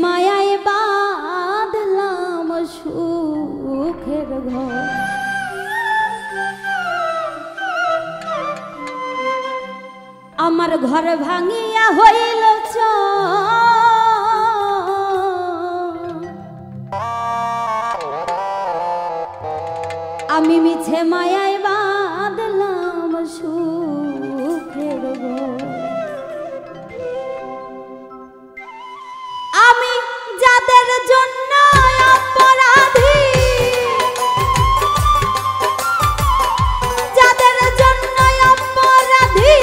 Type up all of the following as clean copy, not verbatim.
মায়ায় বাঁধলাম সুখের ঘর। আমার ঘর ভাঙিয়া হইল আমি মিছে মায়ায় বাঁধলাম সুখের ঘর। আমি যাদের জন্য অপরাধী, যাদের জন্য অপরাধী,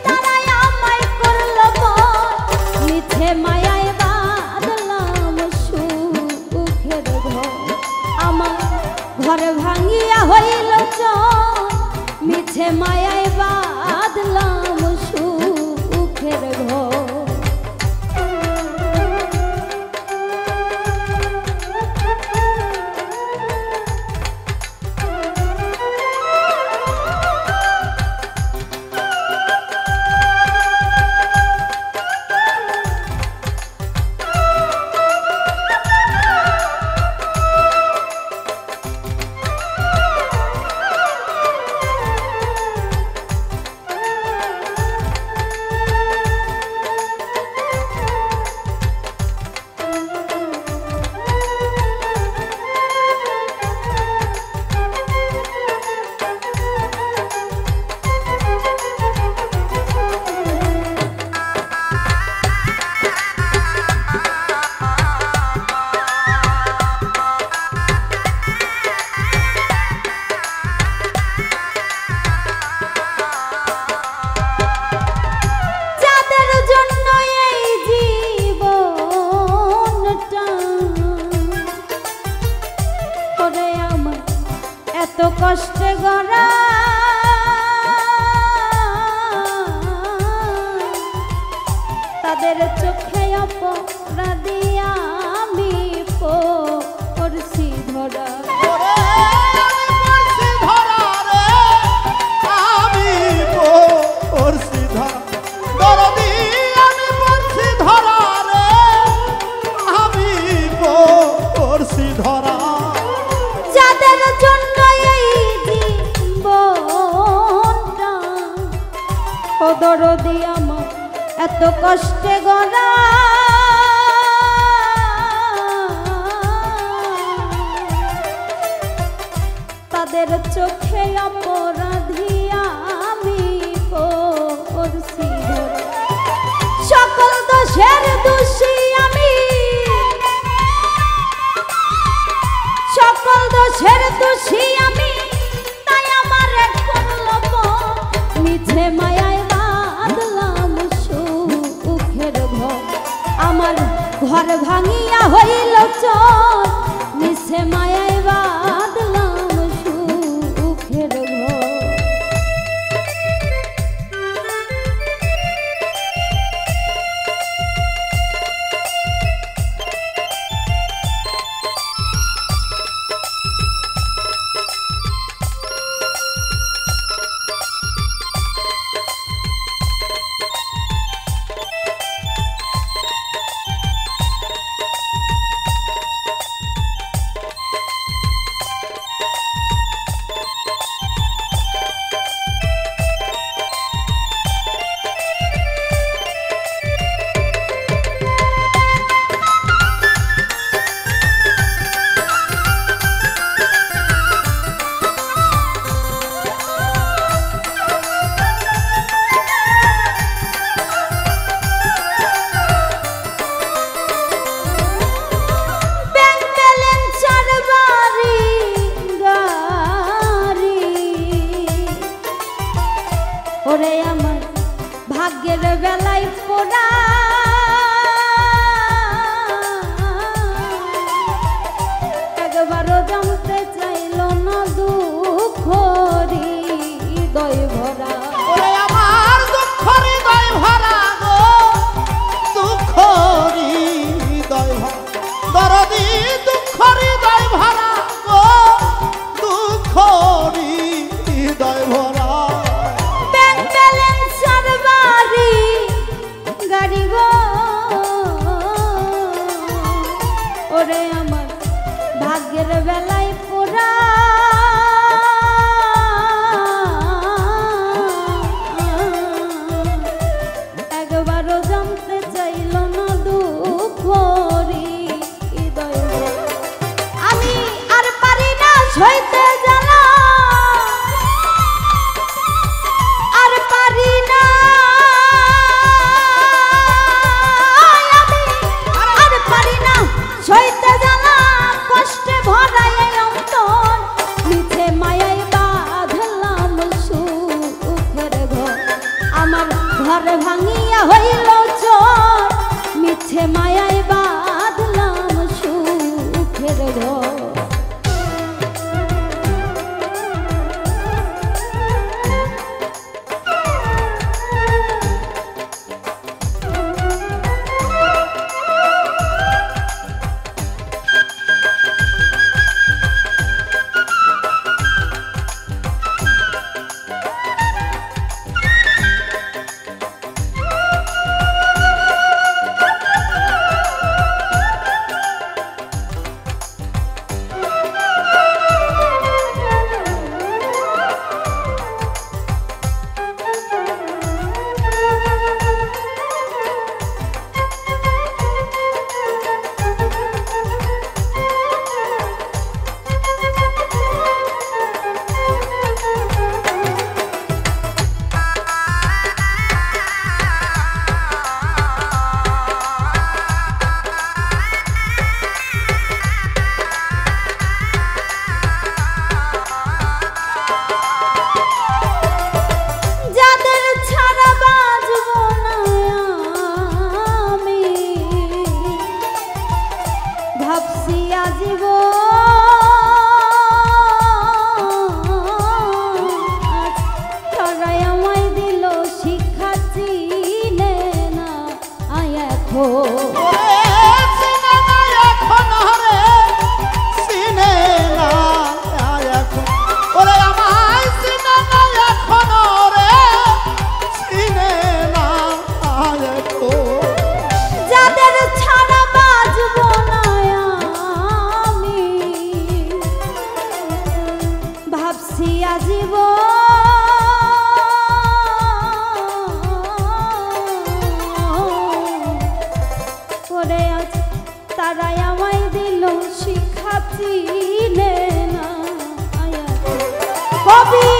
তারাই আমায় করল মিছে মায়ায় বাঁধলাম সুখের ঘর। আমার ঘর ভাঙিয়া হইল মিছে মায়ায় বাঁধলাম সুখের ঘর। এত কষ্টে গড়া তাদের চোখে অপরাধী আমি পড়ছি ধরা। যাদের জন্য এই জীবনটা ও দরদি আমার এত কষ্টে গড়া, তাদের চোখে অপরাধী আমি করছি ধরা। সকল দোষের দোষী আমি, সকল দোষের দোষী আমি, তাই আমার করল মিছে মায়ায় বাঁধলাম সুখের ঘর। আমার ঘর ভাঙিয়া হইল মিছে মায়ায় বাঁধলাম সুখের ঘর। ওরে আমার ভাগ্যের বেলায় পোড়া, একবারও জানতে চাইল না দুঃখ হৃদয় ভরা। ওরে আমার দুঃখ হৃদয় ভরা গো, দুঃখ হৃদয় ভরা, দরদি দুঃখ হৃদয় ভরা গো, দুঃখ হৃদয় ভরা। ব্যাংক ব্যালেন্স আর বাড়ি গাড়ি ওরে আমার ভাগ্যের বেলায় পোড়া একবারও জানতে চাইল না দুঃখ হৃদয় আমি আর পারি না সইতে জানা আর পারি না সইতে জানা কষ্টে ভরা এই অন্তর মিছে মায়ায় বাঁধলাম সুখের ঘর আমার ঘর ভাঙিয়া হইল চোর মিছে মায়ায় বাঁধলাম সুখের ঘর তারাই আমায় দিল শিক্ষা চিনে না কবি